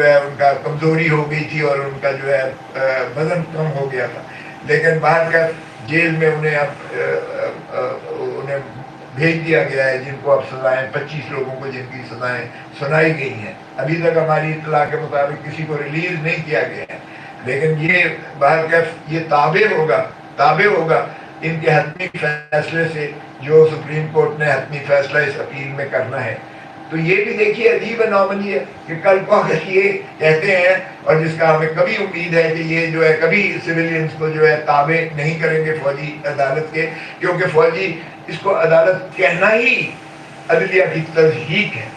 ہے ان کا کمزوری ہو گئی تھی اور ان کا جو ہے وزن کم ہو گیا تھا، لیکن باہر کا جیل میں انہیں بھیج دیا گیا ہے، جن کو اب سزائیں 25 لوگوں کو جن کی سزائیں سنائی گئی ہیں۔ ابھی تک ہماری اطلاع کے مطابق کسی کو ریلیز نہیں کیا گیا ہے، لیکن یہ باہر کا یہ تابع ہوگا ان کے حتمی فیصلے سے، جو سپریم کورٹ نے حتمی فیصلہ اس اپیل میں کرنا ہے۔ تو یہ بھی دیکھیے عجیب انوملی ہے کہ کل کو اگر یہ کہتے ہیں، اور جس کا ہمیں کبھی امید ہے کہ یہ جو ہے کبھی سویلینز کو جو ہے تابع نہیں کریں گے فوجی عدالت کے، کیونکہ فوجی اس کو عدالت کہنا ہی عدلیہ کی تضحیک ہے،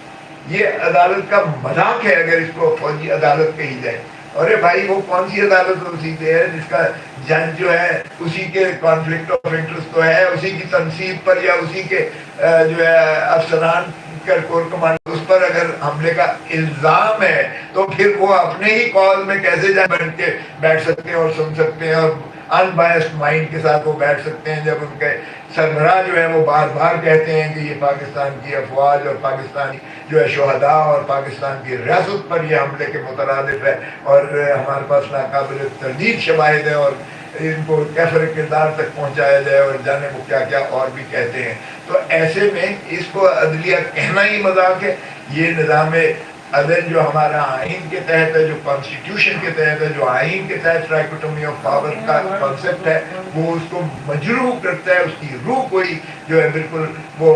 یہ عدالت کا مذاق ہے اگر اس کو فوجی عدالت کہی جائے۔ ارے بھائی وہ کون سی عدالت اسی سے ہے جس کا جج جو ہے اسی کے کانفلکٹ آف انٹرسٹ تو ہے، اسی کی تنصیب پر یا اسی کے جو ہے افسران کور کمانڈر اس پر اگر حملے کا الزام ہے، تو پھر وہ اپنے ہی کال میں کیسے بیٹھ سکتے ہیں اور سن سکتے ہیں، اور ان بائسڈ مائنڈ کے ساتھ وہ بیٹھ سکتے ہیں، جب ان کے سربراہ جو ہے وہ بار بار کہتے ہیں کہ یہ پاکستان کی افواج اور پاکستانی جو ہے شہداء اور پاکستان کی ریاست پر یہ حملے کے مترادف ہے، اور ہمارے پاس ناقابل تردید شواہد ہے، اور ان کو کیفر کردار تک پہنچایا جائے، اور جانے وہ کیا کیا اور بھی کہتے ہیں۔ تو ایسے میں اس کو عدلیہ کہنا ہی مذاق ہے۔ یہ نظام عدل جو ہمارا آئین کے تحت ہے، جو کانسٹیٹیوشن کے تحت ہے، جو آئین کے تحت ٹرائکوٹومی آف پاور کا کانسیپٹ ہے، وہ اس کو مجروح کرتا ہے، اس کی روح کوئی جو ہے بالکل وہ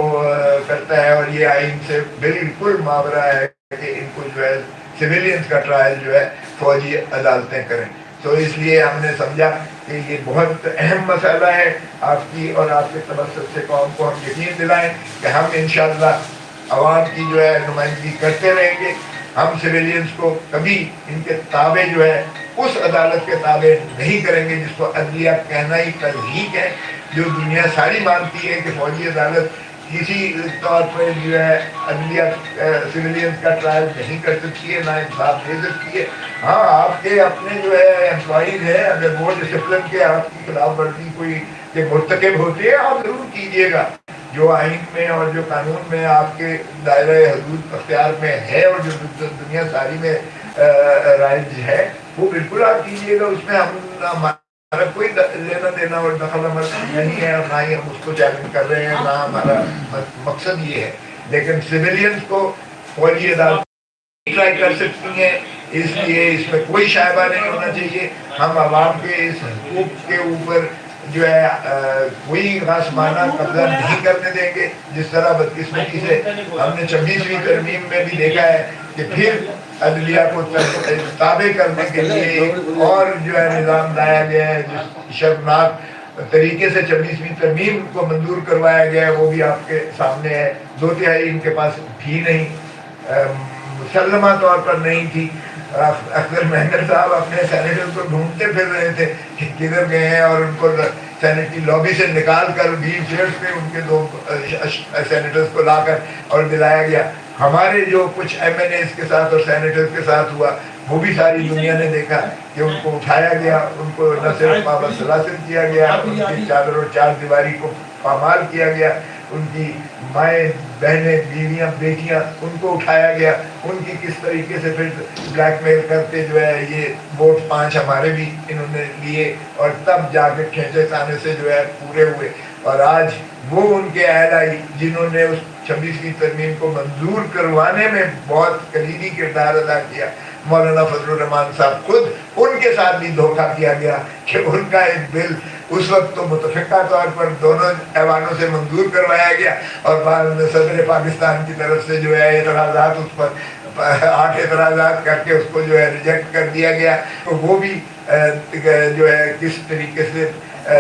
کرتا ہے، اور یہ آئین سے بالکل ماورا ہے کہ ان کو جو ہے سویلینز کا ٹرائل جو ہے فوجی عدالتیں کریں۔ تو اس لیے ہم نے سمجھا کہ یہ بہت اہم مسئلہ ہے، آپ کی اور آپ کے تبسط سے قوم کو ہم یقین دلائیں کہ ہم انشاءاللہ عوام کی جو ہے نمائندگی کرتے رہیں گے۔ ہم سویلینز کو کبھی ان کے تابع جو ہے اس عدالت کے تابع نہیں کریں گے جس کو عدلیہ کہنا ہی تضحیک ہے، جو دنیا ساری مانتی ہے کہ فوجی عدالت کسی طور پر جو ہے عدلیہ سویلینز کا ٹرائل نہیں کر سکتی ہے، نہ انصاف دے سکتی ہے۔ ہاں آپ کے اپنے جو ہے امپلائیز ہیں، اگر وہ ڈسپلن کے آپ کی خلاف ورزی کوئی کے مرتکب ہوتے ہیں، آپ ضرور کیجیے گا، جو آئین میں اور جو قانون میں آپ کے دائرہ حدود اختیار میں ہے، اور جو دنیا ساری میں رائج ہے، وہ بالکل آپ کیجیے گا۔ اس میں ہمارا کوئی لینا دینا اور دخل عمل نہیں ہے، اور نہ ہی ہم اس کو چیلنج کر رہے ہیں، نہ ہمارا مقصد یہ ہے۔ لیکن سویلینز کو فوجی عدالت ٹرائی کر سکتی ہیں، اس لیے اس میں کوئی شائبہ نہیں ہونا چاہیے۔ ہم عوام کے اس حقوق کے اوپر جو ہے کوئی غاصبانہ قبضہ نہیں کرنے دیں گے، جس طرح بدقسمتی سے ہم نے 26ویں ترمیم میں بھی دیکھا ہے کہ پھر عدلیہ کو تابع کرنے کے لیے ایک اور جو ہے نظام لایا گیا ہے، جس شرمناک طریقے سے 26ویں ترمیم کو منظور کروایا گیا ہے، وہ بھی آپ کے سامنے ہے۔ 2/3 ان کے پاس تھی نہیں، مسلمہ طور پر نہیں تھی۔ اکثر مہندر صاحب اپنے سینیٹر کو ڈھونڈتے پھر رہے تھے کہ کدھر گئے ہیں، اور ان کو سینیٹری لابی سے نکال کر ویل چیئرز پہ ان کے 2 سینیٹرز کو لا کر اور دلایا گیا۔ ہمارے جو کچھ ایم این ایز کے ساتھ اور سینیٹرز کے ساتھ ہوا، وہ بھی ساری دنیا نے دیکھا کہ ان کو اٹھایا گیا، ان کو نہ صرف پابند سلاسل کیا گیا، ان کی چادر اور چار دیواری کو پامال کیا گیا، ان کی مائیں بہنیں بیویاں بیٹیاں ان کو اٹھایا گیا، ان کی کس طریقے سے پھر بلیک میل کرتے جو ہے یہ ووٹ 5 ہمارے بھی انہوں نے لیے، اور تب جا کے کھینچے تانے سے جو ہے پورے ہوئے۔ اور آج وہ ان کے اہل جنہوں نے اس 26ویں ترمیم کو منظور کروانے میں بہت کلیدی کردار ادا کیا، مولانا فضل الرحمان صاحب، خود ان کے ساتھ بھی دھوکہ کیا گیا کہ ان کا ایک بل اس وقت تو متفقہ طور پر دونوں ایوانوں سے منظور کروایا گیا، اور بعد میں صدر پاکستان کی طرف سے جو ہے اعتراضات اس پر 8 اعتراضات کر کے اس کو جو ہے ریجیکٹ کر دیا گیا۔ تو وہ بھی جو ہے کس طریقے سے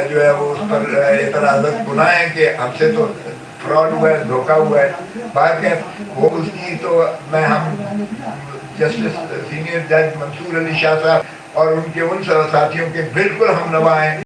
جو ہے وہ اس پر اعتراضات بنائیں کہ ہم سے تو فراڈ ہوا ہے، دھوکہ ہوا ہے۔ باقی وہ اس کی تو ہم جسٹس سینئر جج منصور علی شاہ صاحب اور ان کے ان ساتھیوں کے بالکل ہم نوا ہیں